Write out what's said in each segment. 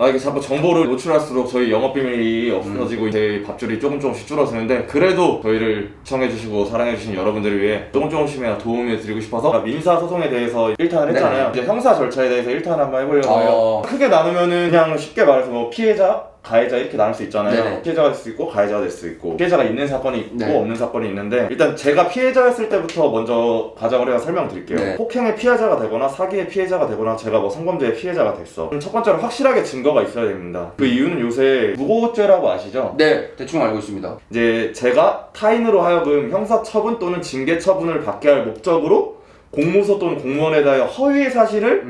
이게 자꾸 정보를 노출할수록 저희 영업비밀이 없어지고 이제 밥줄이 조금씩 줄어드는데, 그래도 저희를 시청해주시고 사랑해주신 여러분들을 위해 조금씩이나 도움을 드리고 싶어서 민사소송에 대해서 1탄을 했잖아요. 이제 형사 절차에 대해서 1탄 한번 해보려고 해요. 크게 나누면은 그냥 쉽게 말해서 뭐 피해자, 가해자 이렇게 나눌 수 있잖아요. 네네. 피해자가 될 수 있고 가해자가 될 수 있고, 피해자가 있는 사건이 있고 네. 없는 사건이 있는데, 일단 제가 피해자였을 때부터 먼저 가정을 해서 설명드릴게요. 네. 폭행의 피해자가 되거나 사기의 피해자가 되거나 제가 뭐 성범죄의 피해자가 됐어. 그럼 첫 번째로 확실하게 증거가 있어야 됩니다. 그 이유는 요새 무고죄라고 아시죠? 네, 대충 알고 있습니다. 이제 제가 타인으로 하여금 형사처분 또는 징계처분을 받게 할 목적으로 공무소 또는 공무원에 대하여 허위의 사실을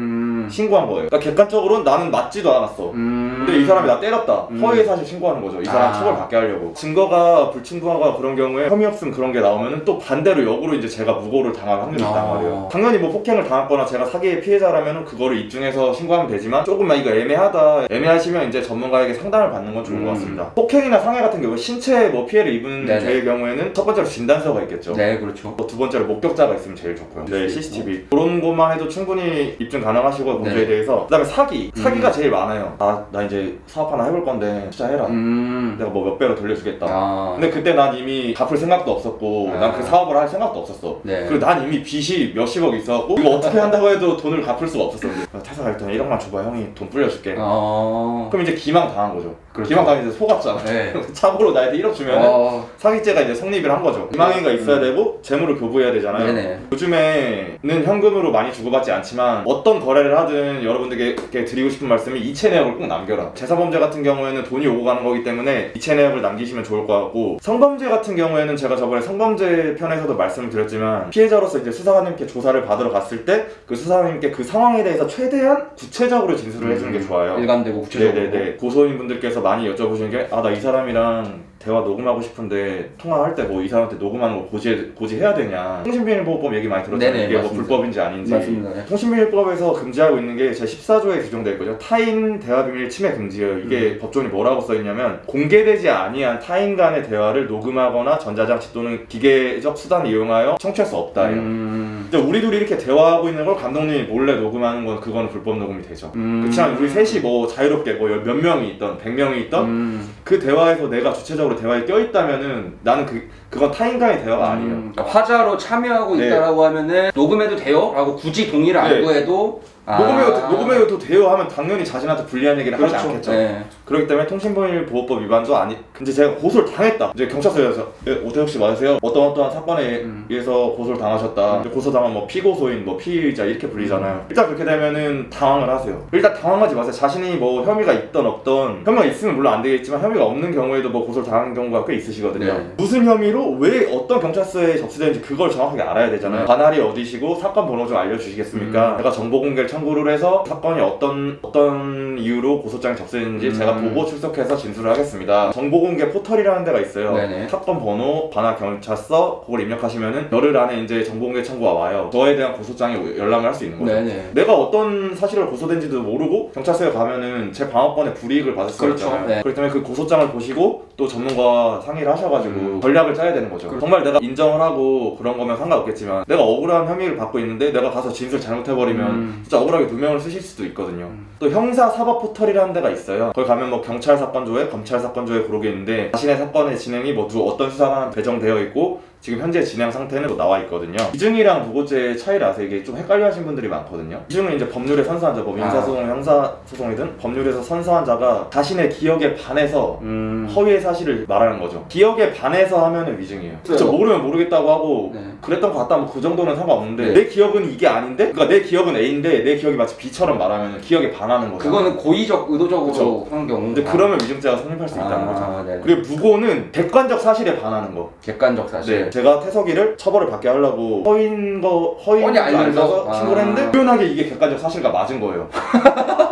신고한 거예요. 그러니까 객관적으로 나는 맞지도 않았어. 근데 이 사람이 나 때렸다. 허위의 사실 신고하는 거죠. 이 사람 처벌 받게 하려고. 증거가 불충분하거나 그런 경우에 혐의 없음 그런 게 나오면은 또 반대로 역으로 이제 제가 무고를 당할 확률이 있단 말이에요. 당연히 뭐 폭행을 당했거나 제가 사기의 피해자라면은 그거를 입증해서 신고하면 되지만, 조금만 이거 애매하시면 이제 전문가에게 상담을 받는 건 좋은 것 같습니다. 폭행이나 상해 같은 경우 신체에 뭐 피해를 입은 네네. 죄의 경우에는 첫 번째로 진단서가 있겠죠. 네, 그렇죠. 두 번째로 목격자가 있으면 제일 좋고요. 네, CCTV. 그런 것만 해도 충분히 입증 가능하시고, 문제에 대해서. 그 다음에 사기가 제일 많아요. 나 이제 사업 하나 해볼 건데 투자해라. 내가 뭐 몇 배로 돌려주겠다. 근데 그때 난 이미 갚을 생각도 없었고, 난 그 사업을 할 생각도 없었어. 네. 그리고 난 이미 빚이 몇십억 있어갖고 이거 어떻게 한다고 해도 돈을 갚을 수가 없었어. 퇴사할 때 1억만 줘봐, 형이 돈 불려줄게. 그럼 이제 기망 당한 거죠. 그렇죠. 기망 당해 이제 속았잖아. 네. 참고로 나한테 1억 주면 사기죄가 이제 성립을 한 거죠. 기망인가 있어야 되고 재물을 교부해야 되잖아요. 네네. 요즘에는 현금으로 많이 주고받지 않지만 어떤 거래를 하든 여러분들께 드리고 싶은 말씀이 이체 내역을 꼭 남겨라. 재산범죄 같은 경우에는 돈이 오고 가는 거기 때문에 이체 내역을 남기시면 좋을 것 같고, 성범죄 같은 경우에는 제가 저번에 성범죄 편에서도 말씀을 드렸지만, 피해자로서 이제 수사관님께 조사를 받으러 갔을 때 그 수사관님께 그 상황에 대해서 최대한 구체적으로 진술을 해주는 게 좋아요. 일관되고 구체적으로. 네네네. 고소인분들께서 많이 여쭤보시는 게, 나 이 사람이랑 대화 녹음하고 싶은데 통화할 때 뭐 이 사람한테 녹음하는 거 고지해야 되냐. 통신비밀보호법 얘기 많이 들었잖아요. 네네, 이게 맞습니다. 뭐 불법인지 아닌지. 맞습니다. 네. 통신비밀법에서 금지하고 있는 게 제 14조에 규정되어 있거든요. 타인 대화 비밀 침해 금지예요. 이게 법조문이 뭐라고 써있냐면, 공개되지 아니한 타인 간의 대화를 녹음하거나 전자장치 또는 기계적 수단을 이용하여 청취할 수 없다예요. 근데 우리 둘이 이렇게 대화하고 있는 걸 감독님이 몰래 녹음하는 건 그거는 불법 녹음이 되죠. 그렇지만 우리 셋이 뭐 자유롭게 뭐 몇 명이 있던 100명이 있던 그 대화에서 내가 주체적으로 대화에 껴있다면은 나는 그건 타인 간의 대화가 아니에요. 그러니까 화자로 참여하고 있다라고 하면은 녹음해도 돼요? 라고 굳이 동의를 안 구해도 녹음해도 돼요 하면 당연히 자신한테 불리한 얘기를 하지 않겠죠. 네. 그렇기 때문에 통신비밀보호법 위반도 아니. 근데 제가 고소를 당했다. 이제 경찰서에서 오태혁 씨 맞으세요? 어떠한 사건에 의해서 고소를 당하셨다. 고소당한 뭐 피고소인, 뭐 피의자 이렇게 불리잖아요. 일단 그렇게 되면은 당황을 하세요. 일단 당황하지 마세요. 자신이 뭐 혐의가 있던 없던, 혐의가 있으면 물론 안 되겠지만 혐의가 없는 경우에도 뭐 고소를 당하는 경우가 꽤 있으시거든요. 네. 무슨 혐의로 왜 어떤 경찰서에 접수되는지 그걸 정확하게 알아야 되잖아요. 관할이 어디시고 사건 번호 좀 알려주시겠습니까? 제가 정보 공개를 청구를 해서 사건이 어떤 이유로 고소장에 접수했는지 제가 보고 출석해서 진술을 하겠습니다. 정보 공개 포털이라는 데가 있어요. 네네. 사건 번호, 관할 경찰서 그걸 입력하시면은 열흘 안에 이제 정보 공개 청구가 와요. 저에 대한 고소장에 열람을 할 수 있는 거죠. 네네. 내가 어떤 사실로 고소된지도 모르고 경찰서에 가면은 제 방어권에 불이익을 받을 수가 그렇죠. 있잖아요. 네. 그렇기 때문에 그 고소장을 보시고 또 전문가와 상의를 하셔가지고 전략을 짜야 되는 거죠. 정말 내가 인정을 하고 그런 거면 상관없겠지만, 내가 억울한 혐의를 받고 있는데 내가 가서 진술 잘못해버리면 진짜 억울하게 누명을 쓰실 수도 있거든요. 또 형사사법포털이라는 데가 있어요. 거기 가면 뭐 경찰사건조회, 검찰사건조회 그러고 있는데, 자신의 사건의 진행이 뭐 어떤 수사관 배정되어 있고 지금 현재 진행 상태는 나와 있거든요. 기증이랑 무고죄의 차이를 아세요? 이게 좀 헷갈려 하시는 분들이 많거든요. 기증은 이제 법률에 선서한 자, 뭐 민사소송, 형사소송이든 법률에서 선서한 자가 자신의 기억에 반해서 허위의 사실을 말하는 거죠. 기억에 반해서 하면은 위증이에요. 진짜 모르면 모르겠다고 하고 그랬던 것 같다 뭐 그 정도는 상관없는데, 내 기억은 이게 아닌데? 그러니까 내 기억은 A인데 내 기억이 마치 B처럼 말하면 기억에 반하는 거죠. 그거는 고의적, 의도적으로 하는 경우. 근데 그러면 위증죄가 성립할 수 있다는 거죠. 네네. 그리고 무고는 객관적 사실에 반하는 거. 객관적 사실. 네. 제가 태석이를 처벌을 받게 하려고 허위인 거 알면서 신고를 했는데 우연하게 이게 객관적 사실과 맞은 거예요.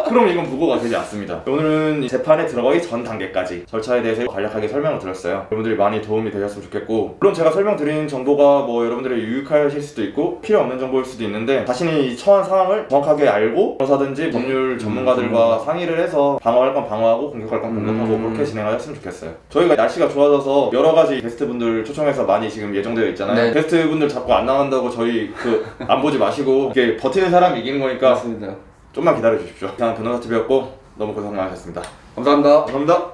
그럼 이건 무고가 되지 않습니다. 오늘은 재판에 들어가기 전 단계까지 절차에 대해서 간략하게 설명을 드렸어요. 여러분들이 많이 도움이 되셨으면 좋겠고, 물론 제가 설명드린 정보가 뭐 여러분들이 유익하실 수도 있고 필요 없는 정보일 수도 있는데, 자신이 처한 상황을 정확하게 알고 변호사든지 법률 전문가들과 상의를 해서 방어할 건 방어하고 공격할 건 공격하고 그렇게 진행하셨으면 좋겠어요. 저희가 날씨가 좋아져서 여러 가지 게스트분들 초청해서 많이 지금 예정되어 있잖아요. 네. 게스트분들 자꾸 안 나간다고 저희 안 보지 마시고 이게 버티는 사람이 이기는 거니까 맞습니다. 좀만 기다려 주십시오. 이상 변호사TV였고 너무 고생 많으셨습니다. 감사합니다. 감사합니다.